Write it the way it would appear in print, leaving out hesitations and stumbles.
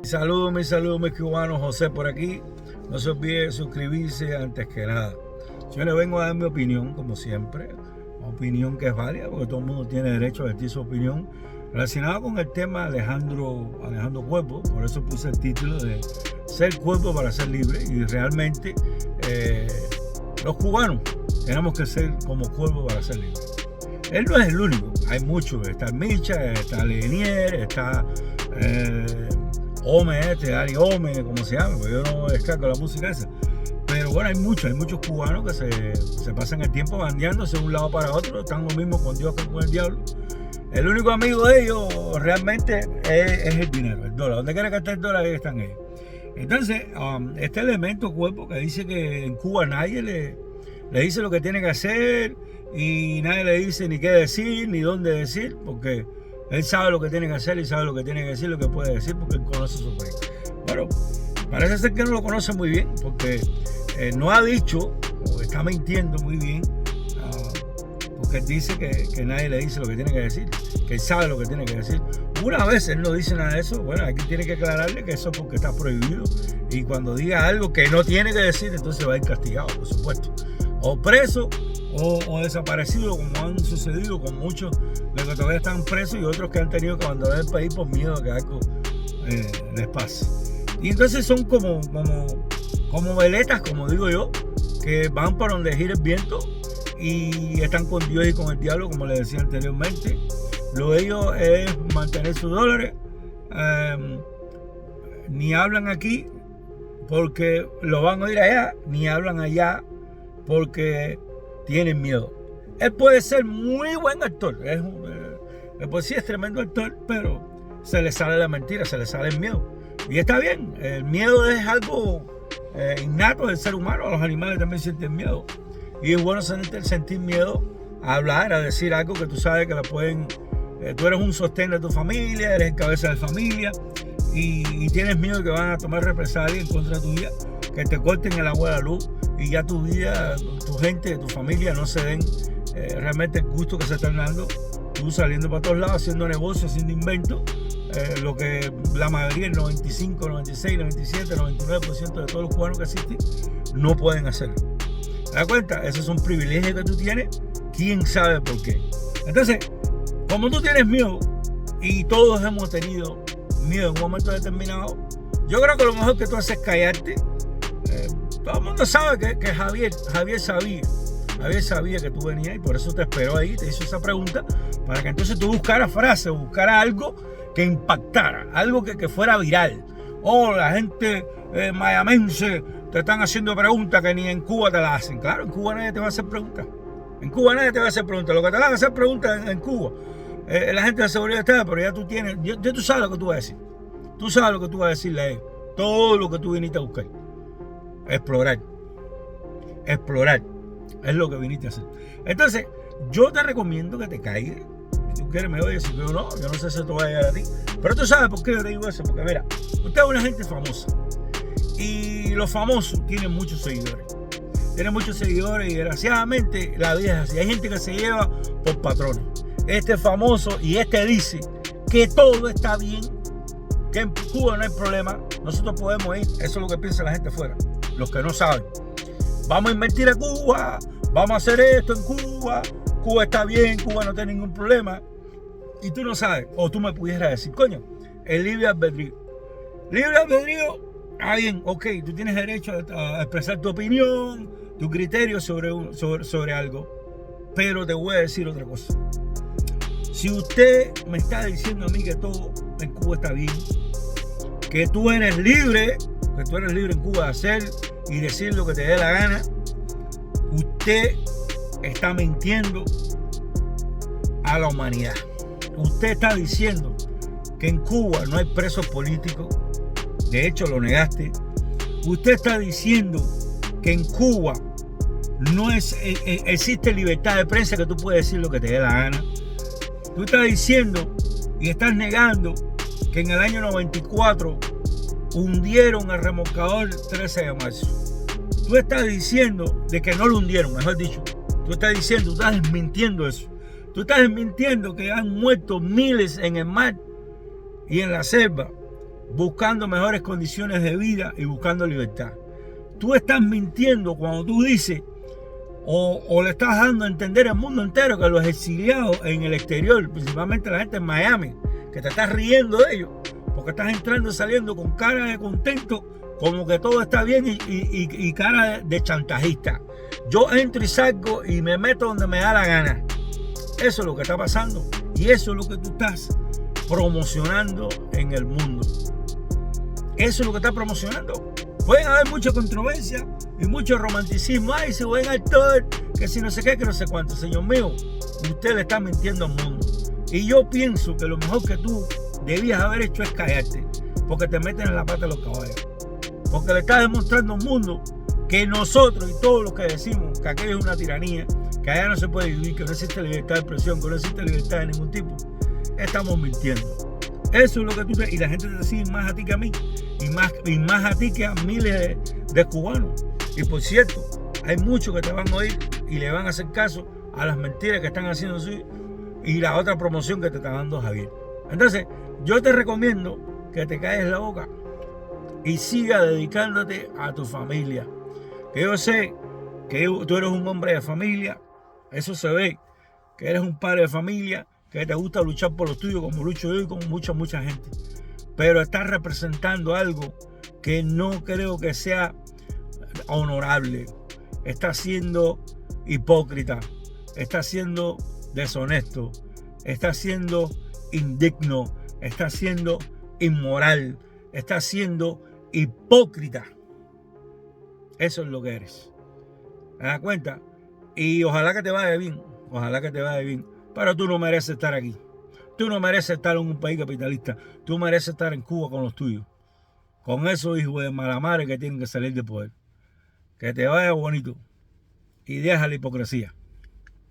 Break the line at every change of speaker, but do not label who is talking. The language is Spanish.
Saludos, mis cubanos, José por aquí. No se olvide de suscribirse antes que nada. Yo le vengo a dar mi opinión, como siempre. Una opinión que es válida, porque todo el mundo tiene derecho a decir su opinión. Relacionado con el tema Alejandro Cuervo, por eso puse el título de Ser Cuervo para ser libre. Y realmente los cubanos tenemos que ser como cuervo para ser libres. Él no es el único, hay muchos. Está Micha, está Lenier, está Ari Ome, como se llama, porque yo no descargo la música esa. Pero bueno, hay muchos cubanos que se pasan el tiempo bandeándose de un lado para otro, están lo mismo con Dios que con el diablo. El único amigo de ellos realmente es el dinero, el dólar. Donde quiera que esté el dólar, ahí están ellos. Entonces, este elemento cuerpo que dice que en Cuba nadie le dice lo que tiene que hacer y nadie le dice ni qué decir ni dónde decir, porque él sabe lo que tiene que hacer y sabe lo que tiene que decir, lo que puede decir, porque él conoce su país. Bueno, parece ser que no lo conoce muy bien, porque no ha dicho, o está mintiendo muy bien, porque él dice que nadie le dice lo que tiene que decir, que él sabe lo que tiene que decir. Una vez él no dice nada de eso, bueno, aquí tiene que aclararle que eso es porque está prohibido, y cuando diga algo que no tiene que decir, entonces va a ir castigado, por supuesto, o preso o desaparecido, como han sucedido con muchos de que todavía están presos y otros que han tenido que abandonar el país por miedo a que algo les pase. Y entonces son como veletas, como digo yo, que van para donde gira el viento y están con Dios y con el diablo, como les decía anteriormente. Lo de ellos es mantener sus dólares. Ni hablan aquí porque lo van a oír allá, ni hablan allá porque tienen miedo. Él puede ser muy buen actor, pues sí es tremendo actor, pero se le sale la mentira, se le sale el miedo. Y está bien, el miedo es algo innato del ser humano, los animales también sienten miedo. Y es bueno sentir miedo a hablar, a decir algo que tú sabes que la pueden... tú eres un sostén de tu familia, eres el cabeza de familia y tienes miedo de que van a tomar represalias en contra tuya, que te corten el agua de la luz y ya tu vida, tu gente, tu familia no se den realmente el gusto que se están dando, tú saliendo para todos lados, haciendo negocios, haciendo inventos, lo que la mayoría, el 95, 96, 97, 99% de todos los cubanos que existen no pueden hacer. ¿Te das cuenta? Esos son privilegios que tú tienes, quién sabe por qué. Entonces, como tú tienes miedo, y todos hemos tenido miedo en un momento determinado, yo creo que lo mejor que tú haces es callarte. Todo el mundo sabe que Javier sabía que tú venías y por eso te esperó ahí, te hizo esa pregunta, para que entonces tú buscaras frases, buscaras algo que impactara, algo que fuera viral. La gente mayamense te están haciendo preguntas que ni en Cuba te las hacen. Claro, en Cuba nadie te va a hacer preguntas. En Cuba nadie te va a hacer preguntas. Lo que te van a hacer preguntas en Cuba, la gente de seguridad está, pero ya tú tienes, ya tú sabes lo que tú vas a decir. Tú sabes lo que tú vas a decirle a él. Todo lo que tú viniste a buscar. Explorar. Es lo que viniste a hacer. Entonces, yo te recomiendo que te caigas. Si tú quieres me oyes, si yo no sé si esto va a llegar a ti. Pero tú sabes por qué yo te digo eso. Porque mira, usted es una gente famosa. Y los famosos tienen muchos seguidores. Tienen muchos seguidores y desgraciadamente la vida es así. Hay gente que se lleva por patrones. Este es famoso y este dice que todo está bien, que en Cuba no hay problema. Nosotros podemos ir. Eso es lo que piensa la gente afuera. Los que no saben. Vamos a invertir a Cuba. Vamos a hacer esto en Cuba. Cuba está bien. Cuba no tiene ningún problema. Y tú no sabes. O tú me pudieras decir, coño, el libre albedrío. Libre albedrío. Ah, bien, ok. Tú tienes derecho a expresar tu opinión, tu criterio sobre algo. Pero te voy a decir otra cosa. Si usted me está diciendo a mí que todo en Cuba está bien, que tú eres libre en Cuba de hacer y decir lo que te dé la gana, usted está mintiendo a la humanidad. Usted está diciendo que en Cuba no hay presos políticos. De hecho, lo negaste. Usted está diciendo que en Cuba no existe libertad de prensa, que tú puedes decir lo que te dé la gana. Tú estás diciendo y estás negando que en el año 94 hundieron el remolcador 13 de marzo. Tú estás diciendo de que no lo hundieron, mejor dicho. Tú estás diciendo, tú estás desmintiendo eso. Tú estás desmintiendo que han muerto miles en el mar y en la selva buscando mejores condiciones de vida y buscando libertad. Tú estás mintiendo cuando tú dices o le estás dando a entender al mundo entero que los exiliados en el exterior, principalmente la gente en Miami, que te estás riendo de ellos, porque estás entrando y saliendo con cara de contento, como que todo está bien y cara de chantajista. Yo entro y salgo y me meto donde me da la gana. Eso es lo que está pasando y eso es lo que tú estás promocionando en el mundo. Eso es lo que está promocionando. Pueden haber mucha controversia y mucho romanticismo. Ay, ese buen actor, que si no sé qué, que no sé cuánto. Señor mío, usted le está mintiendo al mundo. Y yo pienso que lo mejor que tú debías haber hecho es callarte, porque te meten en la pata de los caballos. Porque le estás demostrando al mundo que nosotros y todos los que decimos que aquello es una tiranía, que allá no se puede vivir, que no existe libertad de expresión, que no existe libertad de ningún tipo, estamos mintiendo. Eso es lo que tú y la gente te sigue más a ti que a mí y más a ti que a miles de cubanos. Y por cierto, hay muchos que te van a oír y le van a hacer caso a las mentiras que están haciendo y la otra promoción que te está dando Javier. Entonces, yo te recomiendo que te calles la boca y siga dedicándote a tu familia. Que yo sé que tú eres un hombre de familia, eso se ve, que eres un padre de familia, que te gusta luchar por los tuyos como lucho yo y como mucha gente. Pero estás representando algo que no creo que sea honorable. Estás siendo hipócrita, estás siendo deshonesto, estás siendo indigno, estás siendo inmoral, estás siendo hipócrita. Eso es lo que eres. ¿Te das cuenta? Y ojalá que te vaya bien. Ojalá que te vaya bien. Pero tú no mereces estar aquí. Tú no mereces estar en un país capitalista. Tú mereces estar en Cuba con los tuyos. Con esos hijos de mala madre que tienen que salir de poder. Que te vaya bonito. Y deja la hipocresía.